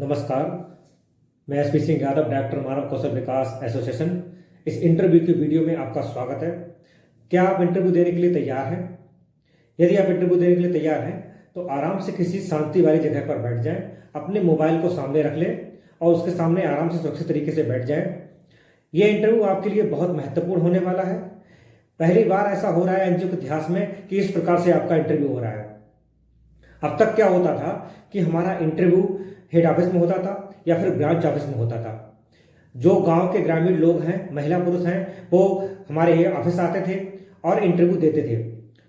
नमस्कार। मैं SP Singh Yadav, director मानव कौशल विकास association. इस इंटरव्यू की वीडियो में आपका स्वागत है। क्या आप इंटरव्यू देने के लिए तैयार हैं? यदि आप इंटरव्यू देने के लिए तैयार हैं तो आराम से किसी शांति वाली जगह पर बैठ जाएं, अपने मोबाइल को सामने रख लें और उसके सामने आराम से सुरक्षित तरीके से बैठ जाएं। यह इंटरव्यू आपके लिए बहुत महत्वपूर्ण होने वाला है। पहली बार ऐसा हो रहा है एनजीओ के इतिहास में कि इस प्रकार से आपका इंटरव्यू हो रहा है। अब तक क्या होता था कि हमारा इंटरव्यू हेड ऑफिस में होता था या फिर ब्रांच ऑफिस में होता था। जो गांव के ग्रामीण लोग हैं, महिला पुरुष हैं, वो हमारे ऑफिस आते थे और इंटरव्यू देते थे।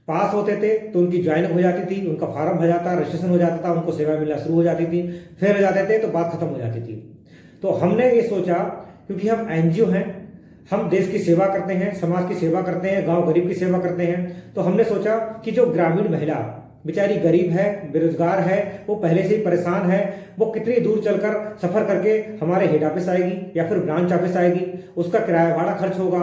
पास होते थे तो उनकी ज्वाइनिंग हो जाती थी, उनका फॉर्म भर जाता, रजिस्ट्रेशन हो जाता था, उनको सेवा मिलना शुरू हो जाती थी। फेल हो जाते थे तो बात खत्म हो जाती थी। तो हमने ये सोचा, क्योंकि हम एनजीओ हैं, हम देश की सेवा करते हैं, समाज की सेवा करते हैं, गांव गरीब की सेवा करते हैं, तो हमने सोचा कि जो ग्रामीण महिला बेचारी गरीब है, बेरोजगार है, वो पहले से ही परेशान है, वो कितनी दूर चलकर सफर करके हमारे हेड ऑफिस आएगी या फिर ब्रांच ऑफिस आएगी, उसका किराया भाड़ा खर्च होगा,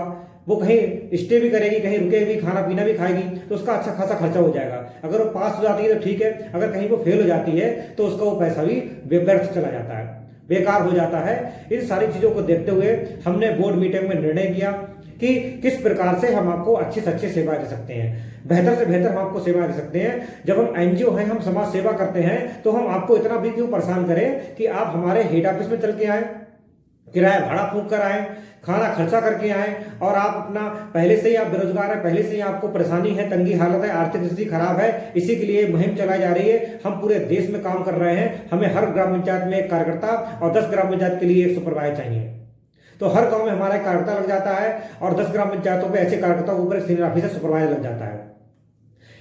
वो कहीं स्टे भी करेगी, कहीं रुकेगी, खाना पीना भी खाएगी, तो उसका अच्छा खासा खर्चा हो जाएगा। अगर वो पास हो जाती है तो ठीक है, अगर कहीं वो फेल हो जाती है तो उसका वो पैसा भी व्यर्थ चला जाता है, बेकार हो जाता है। इन सारी चीजों को देखते हुए हमने बोर्ड मीटिंग में निर्णय किया कि किस प्रकार से हम आपको अच्छी से अच्छी सेवा दे सकते हैं, बेहतर से बेहतर हम आपको सेवा दे सकते हैं। जब हम एनजीओ हैं, हम समाज सेवा करते हैं, तो हम आपको इतना भी क्यों परेशान करें कि आप हमारे हेड ऑफिस में चल के आए, किराया भाड़ा फूंक कर आए, खाना खर्चा करके आए, और आप अपना पहले से ही आप बेरोजगार है, पहले से ही आपको परेशानी है, तंगी हालत है, आर्थिक स्थिति खराब है, इसी के लिए मुहिम चलाई जा रही है। हम पूरे देश में काम कर रहे हैं, हमें हर ग्राम पंचायत में एक कार्यकर्ता और 10 ग्राम पंचायत के लिए एक सुपरवाइजर चाहिए। तो हर गांव में हमारा एक कार्यकर्ता लग जाता है और 10 ग्राम पंचायतों पे ऐसे कार्यकर्ता के ऊपर सीनियर ऑफिसर सुपरवाइजर लग जाता है।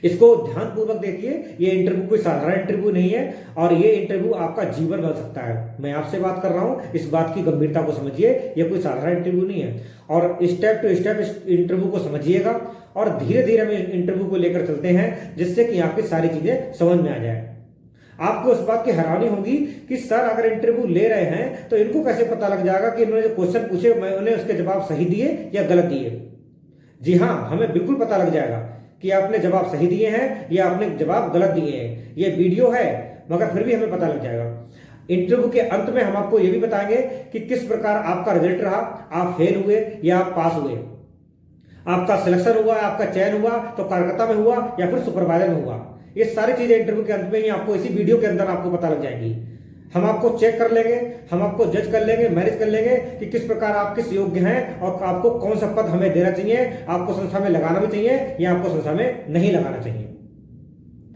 इसको ध्यानपूर्वक देखिए, ये इंटरव्यू कोई साधारण इंटरव्यू नहीं है और ये इंटरव्यू आपका जीवन बदल सकता है। मैं आपसे बात कर रहा हूं, इस बात की गंभीरता को समझिए। ये कोई साधारण इंटरव्यू नहीं है और स्टेप टू स्टेप इस इंटरव्यू को समझिएगा और धीरे धीरे हम इंटरव्यू को लेकर चलते हैं, जिससे कि आपकी सारी चीजें समझ में आ जाए। आपको इस बात की हैरानी होगी कि सर अगर इंटरव्यू ले रहे हैं तो इनको कैसे पता लग जाएगा कि इन्होंने जो क्वेश्चन पूछे मैंने उसके जवाब सही दिए या गलत दिए। जी हाँ, हमें बिल्कुल पता लग जाएगा कि आपने जवाब सही दिए हैं या आपने जवाब गलत दिए हैं। ये वीडियो है मगर फिर भी हमें पता लग जाएगा। इंटरव्यू के अंत में हम आपको ये भी बताएंगे कि किस प्रकार आपका रिजल्ट रहा, आप फेल हुए या आप पास हुए, आपका सिलेक्शन हुआ, आपका चयन हुआ तो कार्यकर्ता में हुआ या फिर सुपरवाइजर में हुआ। ये सारी चीजें इंटरव्यू के अंत में ही आपको इसी वीडियो के अंदर आपको पता लग जाएगी। हम आपको चेक कर लेंगे, हम आपको जज कर लेंगे, मैनेज कर लेंगे कि किस प्रकार आप किस योग्य हैं और आपको कौन सा पद हमें देना चाहिए, आपको संस्था में लगाना भी चाहिए या आपको संस्था में नहीं लगाना चाहिए।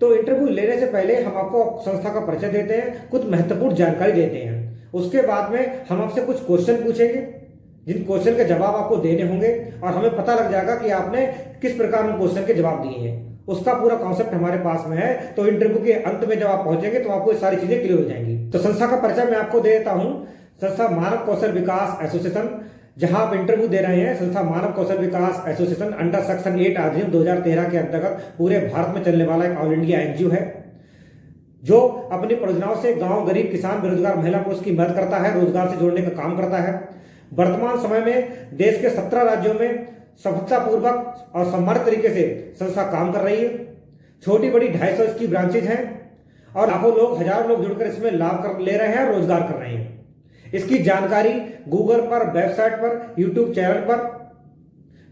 तो इंटरव्यू लेने से पहले हम आपको संस्था का परिचय देते हैं, कुछ महत्वपूर्ण जानकारी देते हैं। उसके बाद में हम आपसे कुछ क्वेश्चन पूछेंगे, जिन क्वेश्चन के जवाब आपको देने होंगे और हमें पता लग जाएगा कि आपने किस प्रकार उन क्वेश्चन के जवाब दिए हैं। उसका पूरा कॉन्सेप्ट हमारे पास में है। तो इंटरव्यू के अंत में जब आप पहुंचेंगे तो आपको सारी चीजें क्लियर हो जाएंगी। तो संस्था का परिचय मैं आपको दे देता हूं। संस्था मानव कौशल विकास एसोसिएशन, जहां आप इंटरव्यू दे रहे हैं, संस्था मानव कौशल विकास एसोसिएशन अंडर सेक्शन 8 अधिनियम 2013 के अंतर्गत पूरे भारत में चलने वाला एक ऑल इंडिया एनजीओ है, जो अपनी परियोजनाओं से गांव गरीब किसान बेरोजगार महिला पुरुष की मदद करता है, रोजगार से जोड़ने का काम करता है। वर्तमान समय में देश के 17 राज्यों में सफलतापूर्वक और सम्मानित तरीके से संस्था काम कर रही है। छोटी बड़ी 250 इसकी ब्रांचेज हैं और लाखों लोग, हजारों लोग जुड़कर इसमें लाभ ले रहे हैं, रोजगार कर रहे हैं। इसकी जानकारी गूगल पर, वेबसाइट पर, यूट्यूब चैनल पर,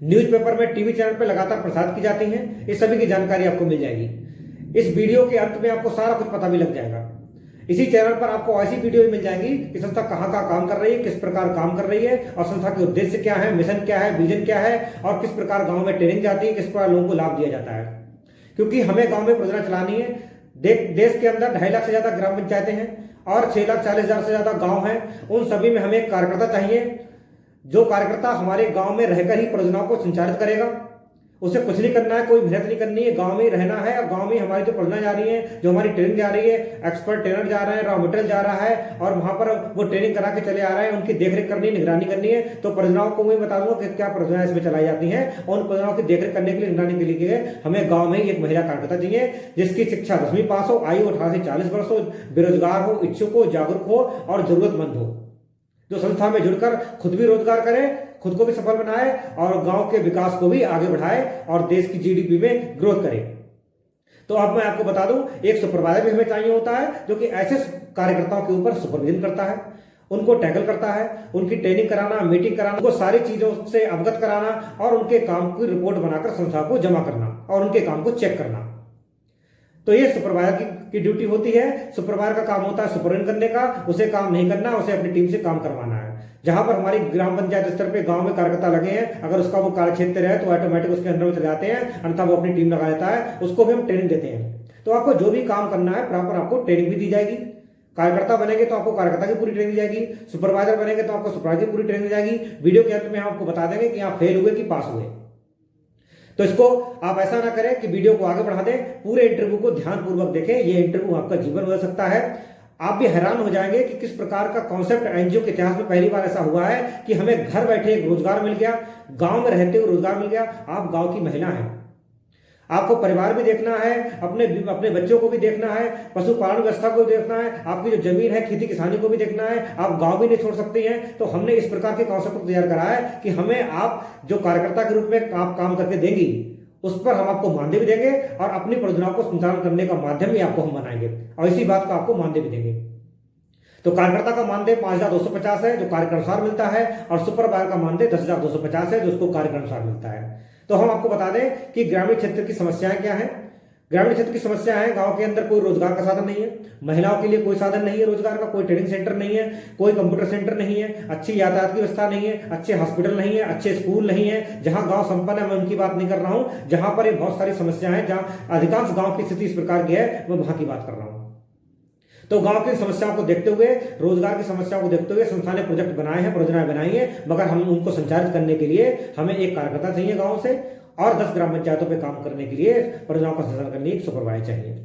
न्यूज़पेपर में, टीवी चैनल पर लगातार प्रसारित की जाती है। इस सभी की जानकारी आपको मिल जाएगी। इस वीडियो के अंत में आपको सारा कुछ पता भी लग जाएगा। इसी चैनल पर आपको ऐसी वीडियो भी मिल जाएंगी कि संस्था कहाँ का काम कर रही है, किस प्रकार काम कर रही है और संस्था के उद्देश्य क्या है, मिशन क्या है, विजन क्या है और किस प्रकार गांव में ट्रेनिंग जाती है, किस प्रकार लोगों को लाभ दिया जाता है। क्योंकि हमें गांव में परियोजना चलानी है। देश के अंदर 2.5 लाख से ज्यादा ग्राम पंचायतें हैं और 6,40,000 से ज्यादा गांव हैं। उन सभी में हमें एक कार्यकर्ता चाहिए, जो कार्यकर्ता हमारे गांव में रहकर ही परियोजनाओं को संचालित करेगा। उसे कुछ नहीं करना है, कोई मेहनत नहीं करनी है, गांव में ही रहना है और गांव में हमारी जो परियोजना जा रही है, जो हमारी ट्रेनिंग जा रही है, एक्सपर्ट ट्रेनर जा रहे हैं, रॉ मटेरियल जा रहा है और वहां पर वो ट्रेनिंग करा के चले आ रहे हैं, उनकी देखरेख करनी, निगरानी करनी है। तो परियोजनाओं को मैं बता दूंगा कि क्या परियोजनाएं इसमें चलाई जाती हैं और उन परियोजनाओं की देखरेख करने के लिए, निगरानी के लिए हमें गाँव में ही एक महिला कार्यकर्ता चाहिए, जिसकी शिक्षा 10वीं पास हो, आयु 18 से 40 वर्ष हो, बेरोजगार हो, इच्छुक हो, जागरूक हो और जरूरतमंद हो, जो संस्था में जुड़कर खुद भी रोजगार करे, खुद को भी सफल बनाए और गांव के विकास को भी आगे बढ़ाए और देश की जीडीपी में ग्रोथ करे। तो अब मैं आपको बता दूं, एक सुपरवाइजर भी हमें चाहिए होता है जो कि ऐसे कार्यकर्ताओं के ऊपर सुपरविजन करता है, उनको टैकल करता है, उनकी ट्रेनिंग कराना, मीटिंग कराना, उनको सारी चीजों से अवगत कराना और उनके काम की रिपोर्ट बनाकर संस्था को जमा करना और उनके काम को चेक करना। तो ये सुपरवाइजर की ड्यूटी होती है। सुपरवाइजर का काम होता है सुपरविजन करने का, उसे काम नहीं करना, उसे अपनी टीम से काम करवाना है। जहां पर हमारी ग्राम पंचायत स्तर पे गांव में कार्यकर्ता लगे हैं, अगर उसका वो कार्य क्षेत्र है तो ऑटोमेटिक उसके अंदर में चले जाते हैं, अन्यथा वो अपनी टीम लगा लेता है, उसको भी हम ट्रेनिंग देते हैं। तो आपको जो भी काम करना है प्रॉपर आपको ट्रेनिंग भी दी जाएगी। कार्यकर्ता बनेंगे तो आपको कार्यकर्ता की पूरी ट्रेनिंग दी जाएगी, सुपरवाइजर बनेंगे तो आपको सुपरवाइजर की पूरी ट्रेनिंग दी जाएगी। वीडियो के अंत में आपको बता देंगे कि आप फेल हुए कि पास हुए। तो इसको आप ऐसा ना करें कि वीडियो को आगे बढ़ा दें, पूरे इंटरव्यू को ध्यानपूर्वक देखें। ये इंटरव्यू आपका जीवन बदल सकता है। आप भी हैरान हो जाएंगे कि किस प्रकार का कॉन्सेप्ट एनजीओ के इतिहास में पहली बार ऐसा हुआ है कि हमें घर बैठे एक रोजगार मिल गया, गांव में रहते हुए रोजगार मिल गया। आप गांव की महिला हैं, आपको परिवार भी देखना है, अपने बच्चों को भी देखना है, पशुपालन व्यवस्था को भी देखना है, आपकी जो जमीन है खेती किसानी को भी देखना है, आप गांव भी नहीं छोड़ सकते हैं। तो हमने इस प्रकार के कॉन्सेप्ट को तैयार करा है कि हमें आप जो कार्यकर्ता के रूप में आप काम करके देंगी, उस पर हम आपको मानदेय भी देंगे और अपनी परियोजनाओं को संचालन करने का माध्यम भी आपको हम बनाएंगे और इसी बात का आपको मानदेय भी देंगे। तो कार्यकर्ता का मानदेय 5,250 है जो कार्य के अनुसार मिलता है, और सुपरवाइजर का मानदेय 10,250 है जो उसको कार्य के अनुसार मिलता है। तो हम आपको बता दें कि ग्रामीण क्षेत्र की समस्याएं क्या है। ग्रामीण क्षेत्र की समस्या है, गांव के अंदर कोई रोजगार का साधन नहीं है, महिलाओं के लिए कोई साधन नहीं है रोजगार का, कोई ट्रेनिंग सेंटर नहीं है, कोई कंप्यूटर सेंटर नहीं है, अच्छी यातायात की व्यवस्था नहीं है, अच्छे हॉस्पिटल नहीं है, अच्छे स्कूल नहीं है। जहां गांव संपन्न है मैं उनकी बात नहीं कर रहा हूं, जहां पर ये बहुत सारी समस्या है, जहां अधिकांश गांव की स्थिति इस प्रकार की है, मैं वहां की बात कर रहा हूं। तो गांव की समस्याओं को देखते हुए, रोजगार की समस्याओं को देखते हुए संस्था ने प्रोजेक्ट बनाए हैं, परियोजनाएं बनाई हैं, मगर हम उनको संचालित करने के लिए हमें एक कार्यकर्ता चाहिए गांव से और 10 ग्राम पंचायतों पे काम करने के लिए परियोजनाओं का संचालन करने एक सुपरवाइजर चाहिए।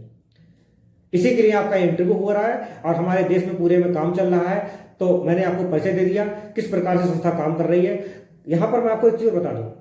इसी के लिए आपका इंटरव्यू हो रहा है और हमारे देश में पूरे में काम चल रहा है। तो मैंने आपको परिचय दे दिया किस प्रकार से संस्था काम कर रही है। यहां पर मैं आपको एक चीज बता दूं,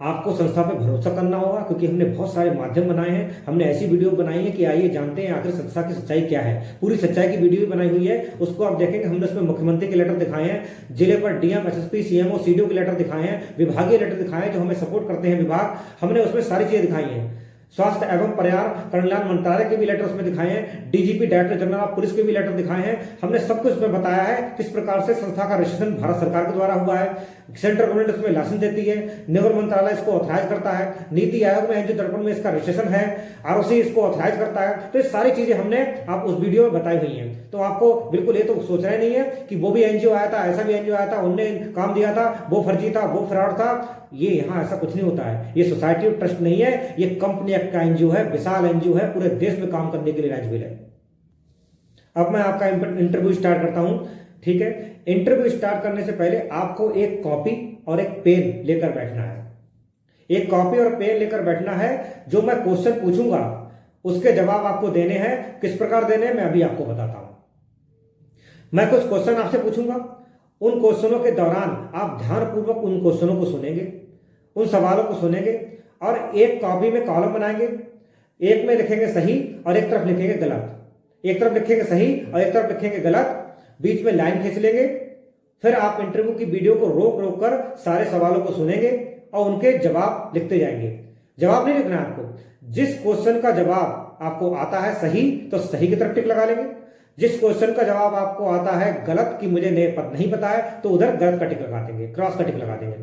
आपको संस्था पे भरोसा करना होगा क्योंकि हमने बहुत सारे माध्यम बनाए हैं, हमने ऐसी वीडियो बनाई है कि आइए जानते हैं आखिर संस्था की सच्चाई क्या है। पूरी सच्चाई की वीडियो भी बनाई हुई है, उसको आप देखेंगे। हमने उसमें मुख्यमंत्री के लेटर दिखाए हैं, जिले पर डीएम, एसएसपी, सीएमओ, सीडीओ के लेटर दिखाए हैं, विभागीय लेटर दिखाए हैं जो हमें सपोर्ट करते हैं विभाग, हमने उसमें सारी चीजें दिखाई हैं। स्वास्थ्य एवं परिवार कल्याण मंत्रालय के भी लेटर उसमें दिखाए हैं, DGP director general of police के भी लेटर दिखाए हैं। हमने सब कुछ उसमें बताया है किस प्रकार से संस्था का रजिस्ट्रेशन भारत सरकार के द्वारा हुआ है, सेंट्रल गवर्नमेंट उसमें लाइसेंस देती है, निगम मंत्रालय इसको ऑथराइज करता है, नीति आयोग में एनजीओ दर्पण में इसका रजिस्ट्रेशन है, आरओसी इसको ऑथराइज करता है। तो ये सारी चीजें हमने आप उस वीडियो में बताई हुई हैं। तो आपको बिल्कुल ये तो सोचना ही नहीं है कि वो भी एनजीओ आया था, ऐसा भी एनजीओ आया था, उनने काम दिया था, वो फर्जी था, वो फ्रॉड था। ये यहाँ ऐसा कुछ नहीं होता है। ये सोसाइटी ऑफ ट्रस्ट नहीं है, ये कंपनी एक्ट का एनजीओ है, विशाल एनजीओ है, पूरे देश में काम करने के लिए एलिजिबल है। अब मैं आपका इंटरव्यू स्टार्ट करता हूं, ठीक है। इंटरव्यू स्टार्ट करने से पहले आपको एक कॉपी और एक पेन लेकर बैठना है। एक कॉपी और पेन लेकर बैठना है। जो मैं क्वेश्चन पूछूंगा उसके जवाब आपको देने हैं। किस प्रकार देने हैं मैं अभी आपको बताता हूं। मैं कुछ क्वेश्चन आपसे पूछूंगा, उन क्वेश्चनों के दौरान आप ध्यानपूर्वक उन क्वेश्चनों को सुनेंगे, उन सवालों को सुनेंगे और एक कॉपी में कॉलम बनाएंगे। एक में लिखेंगे सही और एक तरफ लिखेंगे गलत, एक तरफ लिखेंगे सही और एक तरफ लिखेंगे गलत, बीच में लाइन खींच लेंगे। फिर आप इंटरव्यू की वीडियो को रोक रोक कर सारे सवालों को सुनेंगे और उनके जवाब लिखते जाएंगे। जवाब नहीं लिखना है आपको। जिस क्वेश्चन का जवाब आपको आता है सही तो सही की तरफ टिक लगा लेंगे, जिस क्वेश्चन का जवाब आपको आता है गलत कि मुझे नहीं पता है तो उधर गलत का टिक लगा देंगे, क्रॉस का टिक लगा देंगे।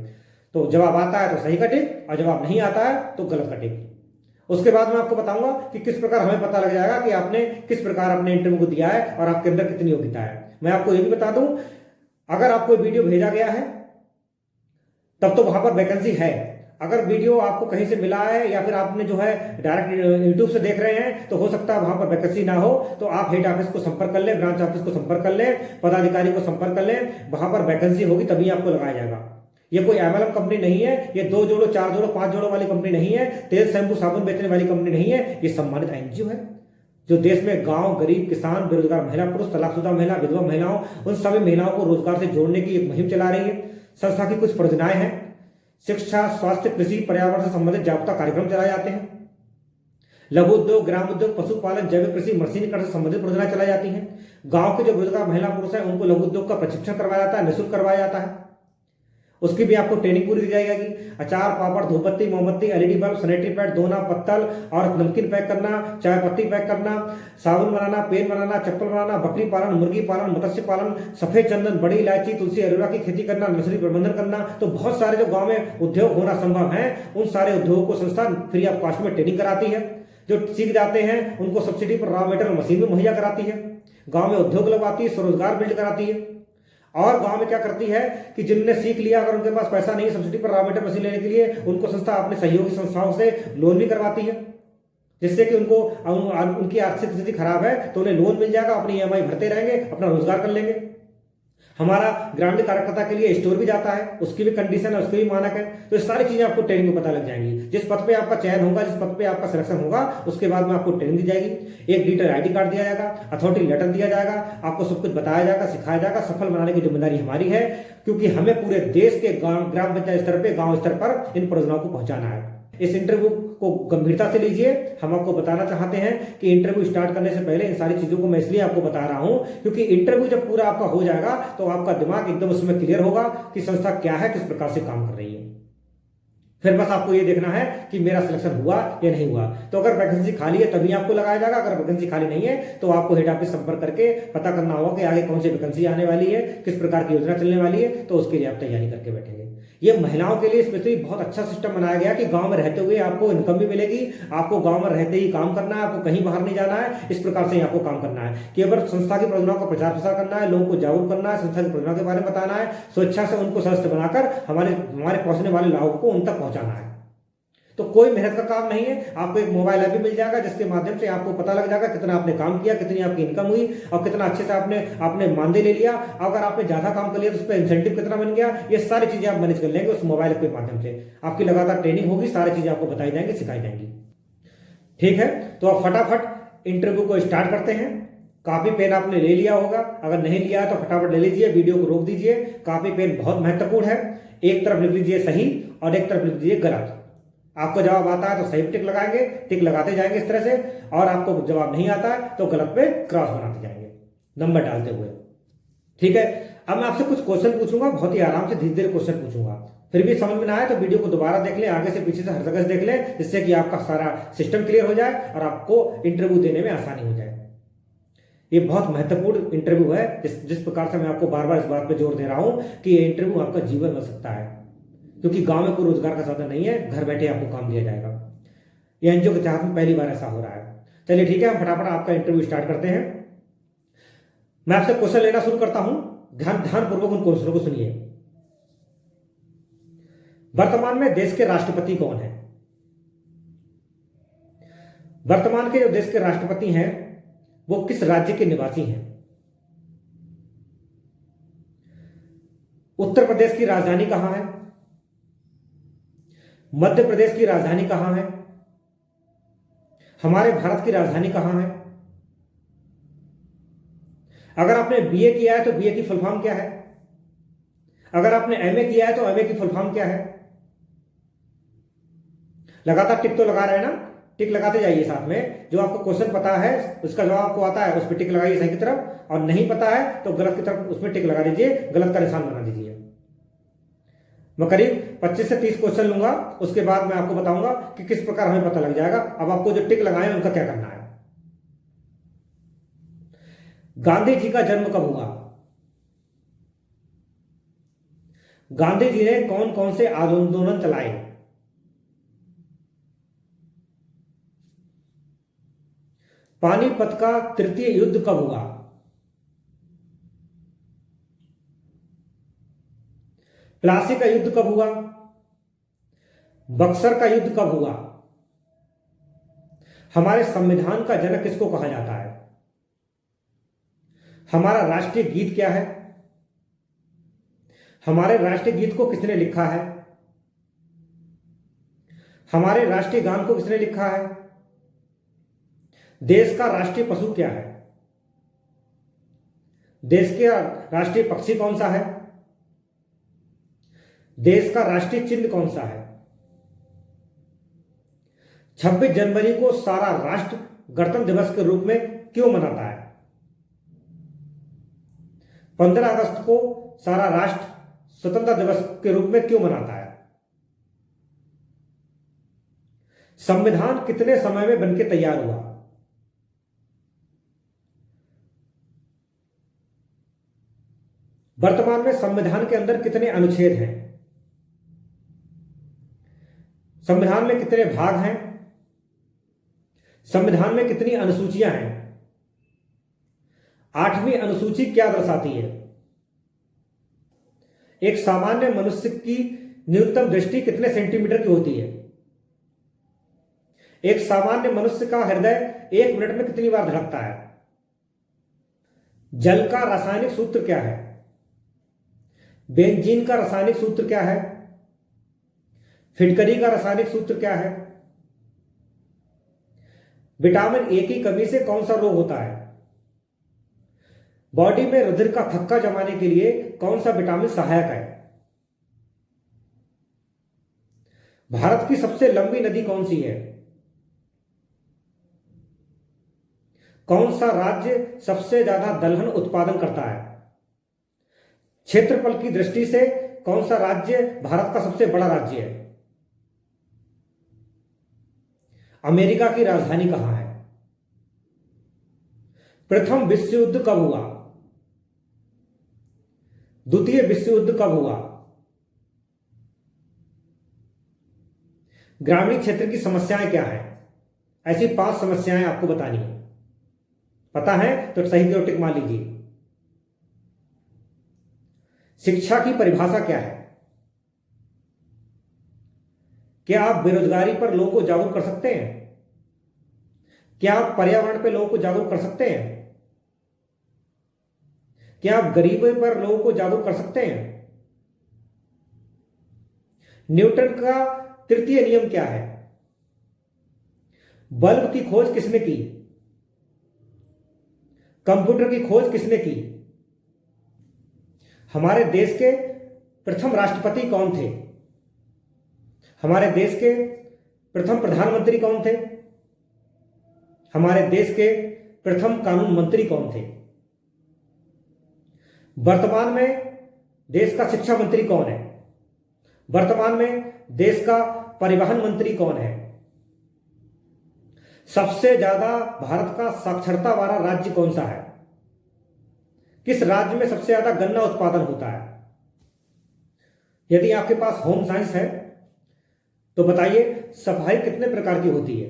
तो जवाब आता है तो सही का टिक और जवाब नहीं आता है तो गलत का टिक। उसके बाद मैं आपको बताऊंगा कि किस प्रकार हमें पता लग जाएगा कि आपने किस प्रकार अपने इंटरव्यू को दिया है और आपके अंदर कितनी योग्यता है। मैं आपको यह भी बता दूं, अगर आपको वीडियो भेजा गया है तब तो वहां पर वैकेंसी है। अगर वीडियो आपको कहीं से मिला है या फिर आपने जो है डायरेक्ट यूट्यूब से देख रहे हैं तो हो सकता है वहां पर वैकेंसी ना हो, तो आप हेड ऑफिस को संपर्क कर लें, ब्रांच ऑफिस को संपर्क कर लें, पदाधिकारी को संपर्क कर लें। वहां पर वैकेंसी होगी तभी आपको लगाया जाएगा। ये कोई एमएलएम कंपनी नहीं है, ये 2 जोड़ों 4 जोड़ों 5 जोड़ों वाली कंपनी नहीं है, तेल शैम्पू साबुन बेचने वाली कंपनी नहीं है। ये सम्मानित एनजीओ है जो देश में गांव, गरीब, किसान, बेरोजगार महिला पुरुष, तलाकशुदा महिला, विधवा महिलाओं, उन सभी महिलाओं को रोजगार से जोड़ने की एक मुहिम चला रही है। संस्था की कुछ परियोजनाएं हैं, शिक्षा, स्वास्थ्य, कृषि, पर्यावरण से संबंधित जागरूकता कार्यक्रम चलाए जाते हैं। लघु उद्योग, ग्राम उद्योग, पशुपालन, जैविक कृषि, मशीनीकरण से संबंधित परियोजनाएं चलाई जाती हैं। गांव के जो बेरोजगार महिला पुरुष हैं उनको लघु उद्योग का प्रशिक्षण करवाया जाता है, निःशुल्क करवाया जाता है। उसकी भी आपको ट्रेनिंग पूरी दी जाएगी। अचार, पापड़, धूपबत्ती, मोमबत्ती, एलईडी बल्ब, सैनिटरी पैड, दोना, पत्तल और नमकीन पैक करना, चाय पत्ती पैक करना, साबुन बनाना, पेन बनाना, चप्पल बनाना, बकरी पालन, मुर्गी पालन, मत्स्य पालन, सफेद चंदन, बड़ी इलायची, तुलसी, एलोवेरा की खेती करना, नर्सरी प्रबंधन करना। तो बहुत सारे जो गांव में उद्योग होना संभव है, उन सारे उद्योगों को संस्था फ्री ऑफ कॉस्ट में ट्रेनिंग कराती है। जो सीख जाते हैं उनको सब्सिडी पर रॉ मटेरियल मशीन भी मुहैया कराती है, गांव में उद्योग लगवाती है, स्वरोजगार बिल्ड कराती है। और गांव में क्या करती है कि जिनने सीख लिया, अगर उनके पास पैसा नहीं है सब्सिडी पर रॉ मटेरियल मशीन लेने के लिए, उनको संस्था अपने सहयोगी संस्थाओं से लोन भी करवाती है, जिससे कि उनको उनकी आर्थिक स्थिति खराब है तो उन्हें लोन मिल जाएगा, अपनी ईएमआई भरते रहेंगे, अपना रोजगार कर लेंगे। हमारा ग्रामीण कार्यकर्ता के लिए स्टोर भी जाता है, उसकी भी कंडीशन है, उसके भी मानक है। तो ये सारी चीजें आपको ट्रेनिंग में पता लग जाएंगी। जिस पद पे आपका चयन होगा, जिस पद पे आपका सिलेक्शन होगा, उसके बाद में आपको ट्रेनिंग दी जाएगी। एक डिजिटल आईडी कार्ड दिया जाएगा, अथॉरिटी लेटर दिया जाएगा, आपको सब कुछ बताया जाएगा, सिखाया जाएगा। सफल बनाने की जिम्मेदारी हमारी है, क्योंकि हमें पूरे देश के ग्राम पंचायत स्तर पर, गाँव स्तर पर इन परियोजनाओं को पहुंचाना है। इस इंटरव्यू को गंभीरता से लीजिए। हम आपको बताना चाहते हैं कि इंटरव्यू स्टार्ट करने से पहले इन सारी चीजों को मैं इसलिए आपको बता रहा हूं, क्योंकि इंटरव्यू जब पूरा आपका हो जाएगा तो आपका दिमाग एकदम उसमें क्लियर होगा कि संस्था क्या है, किस प्रकार से काम कर रही है। फिर बस आपको ये देखना है कि मेरा सिलेक्शन हुआ या नहीं हुआ। तो अगर वैकेंसी खाली है तभी आपको लगाया जाएगा, अगर वैकेंसी खाली नहीं है तो आपको हेड ऑफिस संपर्क करके पता करना होगा कि आगे कौन सी वैकेंसी आने वाली है, किस प्रकार की योजना चलने वाली है। तो उसके लिए आप तैयारी करके बैठेंगे। ये महिलाओं के लिए स्पेशली बहुत अच्छा सिस्टम बनाया गया कि गांव में रहते हुए आपको इनकम भी मिलेगी, आपको गांव में रहते ही काम करना है, आपको कहीं बाहर नहीं जाना है। इस प्रकार से आपको काम करना है कि अगर संस्था की परियोजनाओं का प्रचार प्रसार करना है, लोगों को जागरूक करना है, संस्था की परियोजना के बारे में बताना है, स्वेच्छा से उनको सशक्त बनाकर हमारे पहुंचने वाले लाभों को उन तक पहुंचाना है। तो कोई मेहनत का काम नहीं है। आपको एक मोबाइल ऐप भी मिल जाएगा जिसके माध्यम से आपको पता लग जाएगा कितना आपने काम किया, कितनी आपकी इनकम हुई और कितना अच्छे से आपने मानदेय ले लिया। अगर आपने ज्यादा काम कर लिया तो उस पर इंसेंटिव कितना बन गया, ये सारी चीजें आप मैनेज कर लेंगे उस मोबाइल ऐप के माध्यम से। आपकी लगातार ट्रेनिंग होगी, सारी चीजें आपको बताई जाएंगी, सिखाई जाएंगी। ठीक है, तो आप फटाफट इंटरव्यू को स्टार्ट करते हैं। कॉपी पेन आपने ले लिया होगा, अगर नहीं लिया है तो फटाफट ले लीजिए, वीडियो को रोक दीजिए। कॉपी पेन बहुत महत्वपूर्ण है। एक तरफ लिख लीजिए सही और एक तरफ लिख दीजिए गलत। आपको जवाब आता है तो सही पे टिक लगाएंगे, टिक लगाते जाएंगे इस तरह से, और आपको जवाब नहीं आता है तो गलत पे क्रॉस बनाते जाएंगे नंबर डालते हुए। ठीक है, अब मैं आपसे कुछ क्वेश्चन पूछूंगा, बहुत ही आराम से धीरे धीरे क्वेश्चन पूछूंगा। फिर भी समझ में ना आए तो वीडियो को दोबारा देख लें, आगे से पीछे से हर जगह से देख लें, जिससे कि आपका सारा सिस्टम क्लियर हो जाए और आपको इंटरव्यू देने में आसानी हो जाए। ये बहुत महत्वपूर्ण इंटरव्यू है। जिस प्रकार से मैं आपको बार बार इस बात पर जोर दे रहा हूं कि ये इंटरव्यू आपका जीवन बन सकता है, क्योंकि गांव में कोई रोजगार का साधन नहीं है, घर बैठे आपको काम दिया जाएगा। ये एनजीओ के तहत में पहली बार ऐसा हो रहा है। चलिए ठीक है, हम फटाफट आपका इंटरव्यू स्टार्ट करते हैं। मैं आपसे क्वेश्चन लेना शुरू करता हूं, ध्यानपूर्वक उन क्वेश्चनों को सुनिए। वर्तमान में देश के राष्ट्रपति कौन है? वर्तमान के जो देश के राष्ट्रपति हैं वो किस राज्य के निवासी हैं? उत्तर प्रदेश की राजधानी कहां है? मध्य प्रदेश की राजधानी कहां है? हमारे भारत की राजधानी कहां है? अगर आपने बीए किया है तो बीए की फुल फॉर्म क्या है? अगर आपने एमए किया है तो एमए की फुल फॉर्म क्या है? लगातार टिक तो लगा रहे हैं ना, टिक लगाते जाइए साथ में। जो आपको क्वेश्चन पता है उसका जवाब आपको आता है उस पर टिक लगाइए सही की तरफ, और नहीं पता है तो गलत की तरफ उसमें टिक लगा दीजिए, गलत का निशान बना दीजिए। मैं करीब 25 से 30 क्वेश्चन लूंगा, उसके बाद मैं आपको बताऊंगा कि किस प्रकार हमें पता लग जाएगा। अब आपको जो टिक लगाए उनका क्या करना है। गांधी जी का जन्म कब हुआ? गांधी जी ने कौन कौन से आंदोलन चलाए? पानीपत का तृतीय युद्ध कब हुआ? प्लासी का युद्ध कब हुआ? बक्सर का युद्ध कब हुआ? हमारे संविधान का जनक किसको कहा जाता है? हमारा राष्ट्रीय गीत क्या है? हमारे राष्ट्रीय गीत को किसने लिखा है? हमारे राष्ट्रीय गान को किसने लिखा है? देश का राष्ट्रीय पशु क्या है? देश के राष्ट्रीय पक्षी कौन सा है? देश का राष्ट्रीय चिन्ह कौन सा है? 26 जनवरी को सारा राष्ट्र गणतंत्र दिवस के रूप में क्यों मनाता है? 15 अगस्त को सारा राष्ट्र स्वतंत्रता दिवस के रूप में क्यों मनाता है? संविधान कितने समय में बनके तैयार हुआ? वर्तमान में संविधान के अंदर कितने अनुच्छेद हैं? संविधान में कितने भाग हैं? संविधान में कितनी अनुसूचियां हैं? 8वीं अनुसूची क्या दर्शाती है? एक सामान्य मनुष्य की न्यूनतम दृष्टि कितने सेंटीमीटर की होती है? एक सामान्य मनुष्य का हृदय 1 मिनट में कितनी बार धड़कता है? जल का रासायनिक सूत्र क्या है? बेंजीन का रासायनिक सूत्र क्या है? फिटकरी का रासायनिक सूत्र क्या है? विटामिन ए की कमी से कौन सा रोग होता है? बॉडी में रुधिर का थक्का जमाने के लिए कौन सा विटामिन सहायक है? भारत की सबसे लंबी नदी कौन सी है? कौन सा राज्य सबसे ज्यादा दलहन उत्पादन करता है? क्षेत्रफल की दृष्टि से कौन सा राज्य भारत का सबसे बड़ा राज्य है? अमेरिका की राजधानी कहां है? प्रथम विश्व युद्ध कब हुआ? द्वितीय विश्व युद्ध कब हुआ? ग्रामीण क्षेत्र की समस्याएं क्या हैं? ऐसी 5 समस्याएं आपको बतानी है। पता है तो सही की ओर टिक मार लीजिए। शिक्षा की परिभाषा क्या है? क्या आप बेरोजगारी पर लोगों को जागरूक कर सकते हैं? क्या आप पर्यावरण पर लोगों को जागरूक कर सकते हैं? क्या आप गरीबी पर लोगों को जागरूक कर सकते हैं? न्यूटन का तृतीय नियम क्या है? बल्ब की खोज किसने की? कंप्यूटर की खोज किसने की? हमारे देश के प्रथम राष्ट्रपति कौन थे? हमारे देश के प्रथम प्रधानमंत्री कौन थे? हमारे देश के प्रथम कानून मंत्री कौन थे? वर्तमान में देश का शिक्षा मंत्री कौन है? वर्तमान में देश का परिवहन मंत्री कौन है? सबसे ज्यादा भारत का साक्षरता वाला राज्य कौन सा है? किस राज्य में सबसे ज्यादा गन्ना उत्पादन होता है? यदि आपके पास होम साइंस है तो बताइए सफाई कितने प्रकार की होती है?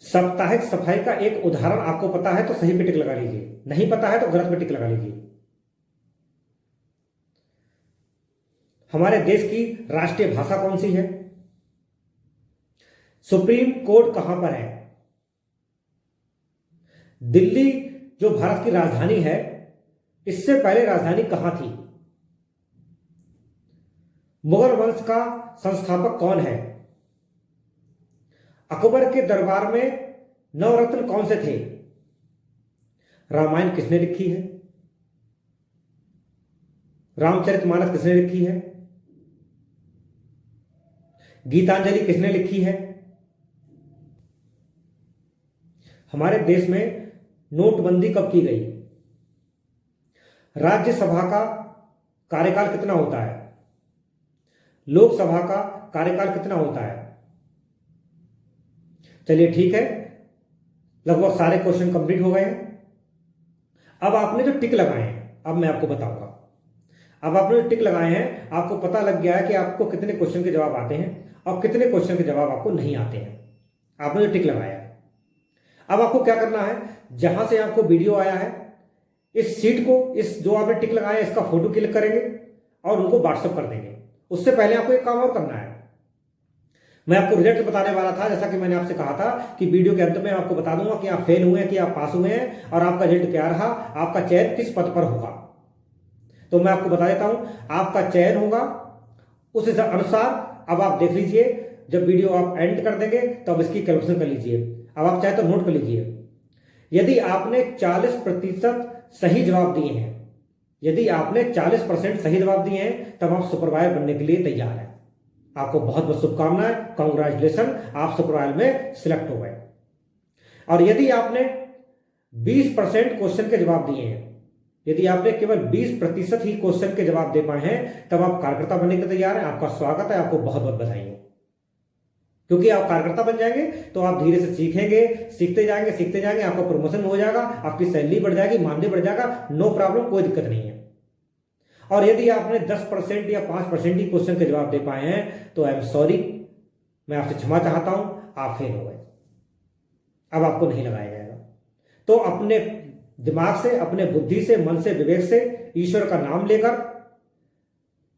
साप्ताहिक सफाई का एक उदाहरण आपको पता है तो सही पे टिक लगा लीजिए, नहीं पता है तो गलत पे टिक लगा लीजिए। हमारे देश की राष्ट्रीय भाषा कौन सी है? सुप्रीम कोर्ट कहां पर है? दिल्ली जो भारत की राजधानी है, इससे पहले राजधानी कहां थी? मुगल वंश का संस्थापक कौन है? अकबर के दरबार में नवरत्न कौन से थे? रामायण किसने लिखी है? रामचरितमानस किसने लिखी है? गीतांजलि किसने लिखी है? हमारे देश में नोटबंदी कब की गई? राज्यसभा का कार्यकाल कितना होता है? लोकसभा का कार्यकाल कितना होता है? चलिए ठीक है, लगभग सारे क्वेश्चन कंप्लीट हो गए हैं। अब आपने जो टिक लगाए हैं अब मैं आपको बताऊंगा। अब आपने जो टिक लगाए हैं आपको पता लग गया है कि आपको कितने क्वेश्चन के जवाब आते हैं और कितने क्वेश्चन के जवाब आपको नहीं आते हैं। आपने जो टिक लगाया है, अब आपको क्या करना है, जहां से आपको वीडियो आया है इस सीट को, इस जो आपने टिक लगाया है इसका फोटो क्लिक करेंगे और उनको व्हाट्सएप कर देंगे। उससे पहले आपको एक काम और करना है। मैं आपको रिजल्ट बताने वाला था, जैसा कि मैंने आपसे कहा था कि वीडियो के अंत में आपको बता दूंगा कि आप फेल हुए हैं कि आप पास हुए हैं और आपका रिजल्ट क्या रहा, आपका चयन किस पद पर होगा। तो मैं आपको बता देता हूं, आपका चयन होगा उस अनुसार। अब आप देख लीजिए, जब वीडियो आप एंड कर देंगे तो अब इसकी कैलकुलेशन कर लीजिए। अब आप चाहे तो नोट कर लीजिए। यदि आपने 40% सही जवाब दिए हैं, यदि आपने 40% सही जवाब दिए हैं तब आप सुपरवाइजर बनने के लिए तैयार हैं। आपको बहुत बहुत शुभकामनाएं, कांग्रेचुलेशन, आप सुपरवाइजर में सिलेक्ट हो गए। और यदि आपने 20% क्वेश्चन के जवाब दिए हैं, यदि आपने केवल 20% ही क्वेश्चन के जवाब दे पाए हैं तब आप कार्यकर्ता बनने के तैयार हैं। आपका स्वागत है, आपको बहुत बहुत बधाई हो। क्योंकि आप कार्यकर्ता बन जाएंगे तो आप धीरे से सीखेंगे, सीखते जाएंगे, आपका प्रमोशन हो जाएगा, आपकी सैलरी बढ़ जाएगी, मानदेय बढ़ जाएगा, नो प्रॉब्लम, कोई दिक्कत नहीं है। और यदि आपने 10% या 5% ही क्वेश्चन के जवाब दे पाए हैं तो आई एम सॉरी, मैं आपसे क्षमा चाहता हूं, आप फेल हो गए, अब आपको नहीं लगाया जाएगा। तो अपने दिमाग से, अपने बुद्धि से, मन से, विवेक से, ईश्वर का नाम लेकर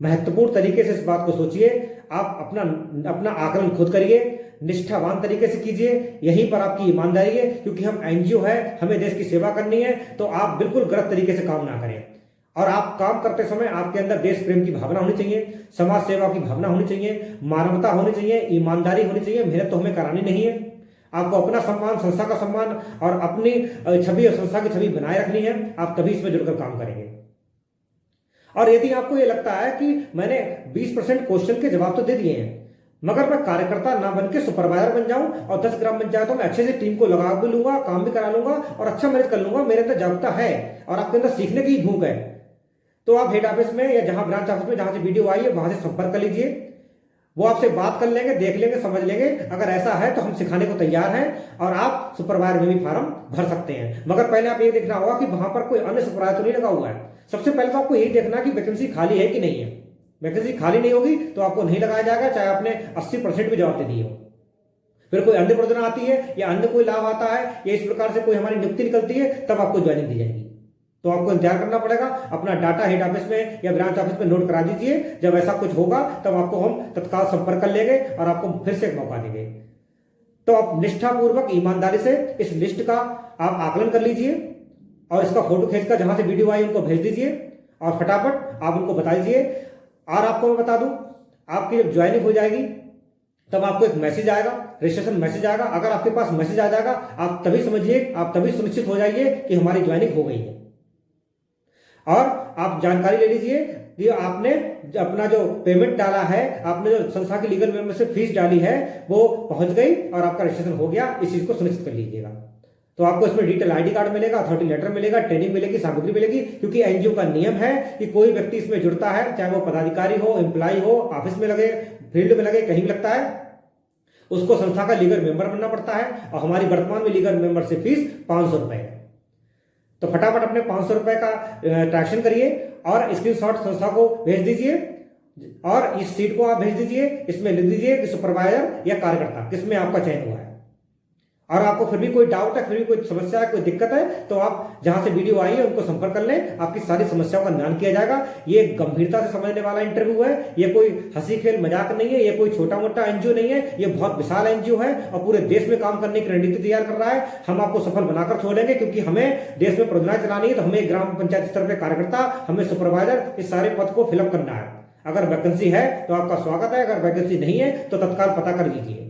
महत्वपूर्ण तरीके से इस बात को सोचिए। आप अपना आकलन खुद करिए, निष्ठावान तरीके से कीजिए, यहीं पर आपकी ईमानदारी है। क्योंकि हम एनजीओ है, हमें देश की सेवा करनी है, तो आप बिल्कुल गलत तरीके से काम ना करें। और आप काम करते समय आपके अंदर देश प्रेम की भावना होनी चाहिए, समाज सेवा की भावना होनी चाहिए, मानवता होनी चाहिए, ईमानदारी होनी चाहिए। मेहनत तो हमें करानी नहीं है, आपको अपना सम्मान, संस्था का सम्मान और अपनी छवि और संस्था की छवि बनाए रखनी है। आप तभी इसमें जुड़कर काम करेंगे। और यदि आपको यह लगता है कि मैंने 20% क्वेश्चन के जवाब तो दे दिए हैं, मगर मैं कार्यकर्ता ना बन के सुपरवाइजर बन जाऊं और 10 ग्राम बन जाए तो मैं अच्छे से टीम को लगा भी लूंगा, काम भी करा लूंगा और अच्छा मैनेज कर लूंगा, मेरे अंदर जागरूकता है और आपके अंदर सीखने की भूख है, तो आप हेड ऑफिस में या जहां ब्रांच ऑफिस में जहां से वीडियो आई है वहां से संपर्क कर लीजिए। वो आपसे बात कर लेंगे, देख लेंगे, समझ लेंगे। अगर ऐसा है तो हम सिखाने को तैयार हैं और आप सुपरवाइजर में भी फॉर्म भर सकते हैं। मगर पहले आप ये देखना होगा कि वहां पर कोई अन्य सुपरवाइजर तो नहीं लगा हुआ है। सबसे पहले तो आपको यही देखना कि वैकेंसी खाली है कि नहीं है। वैकेंसी खाली नहीं होगी तो आपको नहीं लगाया जाएगा, चाहे आपने 80% भी जवाब दे दिए हो। फिर कोई अन्य प्रयोजन आती है या अन्य कोई लाभ आता है या इस प्रकार से कोई हमारी नियुक्ति निकलती है, तब आपको ज्वाइनिंग दी जाएगी। तो आपको इंतजार करना पड़ेगा। अपना डाटा हेड ऑफिस में या ब्रांच ऑफिस में नोट करा दीजिए। जब ऐसा कुछ होगा तब आपको हम तत्काल संपर्क कर लेंगे और आपको फिर से एक मौका देंगे। तो आप निष्ठापूर्वक, ईमानदारी से इस लिस्ट का आप आकलन कर लीजिए और इसका फोटो खींचकर जहां से वीडियो आई उनको भेज दीजिए और फटाफट आप उनको बता दीजिए। और आपको मैं बता दूं, आपकी जब ज्वाइनिंग हो जाएगी तब आपको एक मैसेज आएगा, रजिस्ट्रेशन मैसेज आएगा। अगर आपके पास मैसेज आ जाएगा आप तभी समझिए, आप तभी सुनिश्चित हो जाइए कि हमारी ज्वाइनिंग हो गई है। और आप जानकारी ले लीजिए कि आपने अपना जो पेमेंट डाला है, आपने जो संस्था की लीगल मेंबरशिप फीस डाली है वो पहुंच गई और आपका रजिस्ट्रेशन हो गया, इस चीज को सुनिश्चित कर लीजिएगा। तो आपको इसमें डिटेल आईडी कार्ड मिलेगा, अथॉरिटी लेटर मिलेगा, ट्रेनिंग मिलेगी, सामग्री मिलेगी। क्योंकि एनजीओ का नियम है कि कोई व्यक्ति इसमें जुड़ता है, चाहे वो पदाधिकारी हो, एम्प्लॉय हो, ऑफिस में लगे, फील्ड में लगे, कहीं भी लगता है, उसको संस्था का लीगल मेंबर बनना पड़ता है। और हमारी वर्तमान में लीगल मेंबरशिप फीस 500 रुपए है। तो फटाफट अपने 500 रुपए का ट्रैक्शन करिए और स्क्रीनशॉट संस्था को भेज दीजिए और इस सीट को आप भेज दीजिए। इसमें लिख दीजिए कि सुपरवाइजर या कार्यकर्ता किसमें आपका चयन हुआ है। और आपको फिर भी कोई डाउट है, फिर भी कोई समस्या है, कोई दिक्कत है, तो आप जहां से वीडियो आई है उनको संपर्क कर लें। आपकी सारी समस्याओं का निदान किया जाएगा। ये गंभीरता से समझने वाला इंटरव्यू है, ये कोई हंसी खेल मजाक नहीं है, ये कोई छोटा मोटा एनजीओ नहीं है, ये बहुत विशाल एनजीओ है और पूरे देश में काम करने की रणनीति तैयार कर रहा है। हम आपको सफल बनाकर छोड़ेंगे, क्योंकि हमें देश में परियोजनाएं चलानी है। तो हमें ग्राम पंचायत स्तर पर कार्यकर्ता, हमें सुपरवाइजर, इस सारे पद को फिलअप करना है। अगर वैकेंसी है तो आपका स्वागत है, अगर वैकेंसी नहीं है तो तत्काल पता कर लीजिए।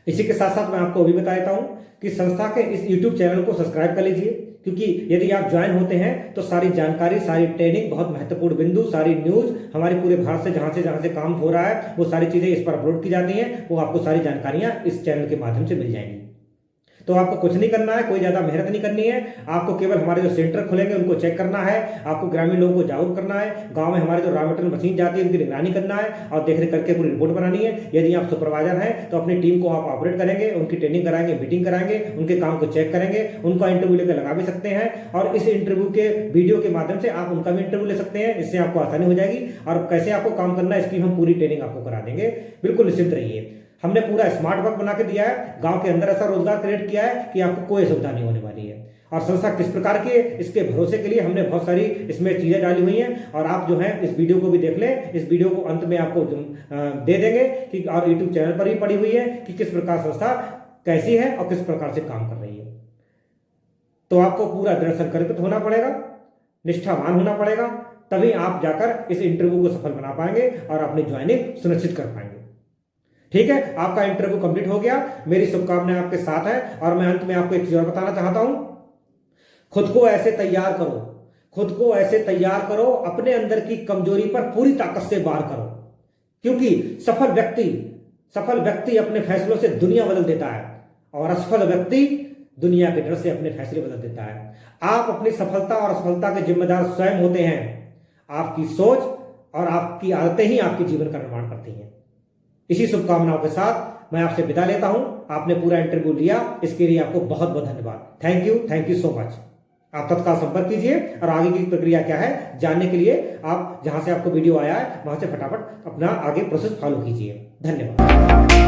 इसी के साथ साथ मैं आपको अभी बता देता हूं कि संस्था के इस YouTube चैनल को सब्सक्राइब कर लीजिए, क्योंकि यदि आप ज्वाइन होते हैं तो सारी जानकारी, सारी ट्रेनिंग, बहुत महत्वपूर्ण बिंदु, सारी न्यूज हमारे पूरे भारत से जहां से काम हो रहा है वो सारी चीजें इस पर अपलोड की जाती हैं। वो आपको सारी जानकारियां इस चैनल के माध्यम से मिल जाएंगी। तो आपको कुछ नहीं करना है, कोई ज्यादा मेहनत नहीं करनी है। आपको केवल हमारे जो सेंटर खुलेंगे उनको चेक करना है, आपको ग्रामीण लोगों को जागरूक करना है, गांव में हमारे जो रॉ मटेरियल मशीन जाती है उनकी निगरानी करना है और देखरेख करके पूरी रिपोर्ट बनानी है। यदि आप सुपरवाइजर हैं तो अपनी टीम को आप ऑपरेट करेंगे, उनकी ट्रेनिंग कराएंगे, मीटिंग कराएंगे, उनके काम को चेक करेंगे, उनका इंटरव्यू लेकर लगा भी सकते हैं। और इस इंटरव्यू के वीडियो के माध्यम से आप उनका भी इंटरव्यू ले सकते हैं। इससे आपको आसानी हो जाएगी और कैसे आपको काम करना है इसकी हम पूरी ट्रेनिंग आपको करा देंगे। बिल्कुल निश्चिंत रहिए। हमने पूरा स्मार्ट वर्क बना के दिया है, गांव के अंदर ऐसा रोजगार क्रिएट किया है कि आपको कोई असुविधा नहीं होने वाली है। और संस्था किस प्रकार की है इसके भरोसे के लिए हमने बहुत सारी इसमें चीजें डाली हुई हैं। और आप जो है इस वीडियो को भी देख लें, इस वीडियो को अंत में आपको दे देंगे कि और यूट्यूब चैनल पर भी पड़ी हुई है कि किस प्रकार संस्था कैसी है और किस प्रकार से काम कर रही है। तो आपको पूरा दृढ़ संकल्पित होना पड़ेगा, निष्ठावान होना पड़ेगा, तभी आप जाकर इस इंटरव्यू को सफल बना पाएंगे और अपनी ज्वाइनिंग सुनिश्चित कर पाएंगे। ठीक है, आपका इंटरव्यू कंप्लीट हो गया। मेरी शुभकामनाएं आपके साथ है। और मैं अंत में आपको एक चीज और बताना चाहता हूं, खुद को ऐसे तैयार करो, खुद को ऐसे तैयार करो, अपने अंदर की कमजोरी पर पूरी ताकत से वार करो। क्योंकि सफल व्यक्ति अपने फैसलों से दुनिया बदल देता है और असफल व्यक्ति दुनिया के डर से अपने फैसले बदल देता है। आप अपनी सफलता और असफलता के जिम्मेदार स्वयं होते हैं। आपकी सोच और आपकी आदतें ही आपके जीवन का निर्माण करती हैं। इसी शुभकामनाओं के साथ मैं आपसे विदा लेता हूं। आपने पूरा इंटरव्यू लिया, इसके लिए आपको बहुत बहुत धन्यवाद। Thank you so much. आप तत्काल संपर्क कीजिए और आगे की प्रक्रिया क्या है जानने के लिए आप जहां से आपको वीडियो आया है वहां से फटाफट अपना आगे प्रोसेस फॉलो कीजिए। धन्यवाद।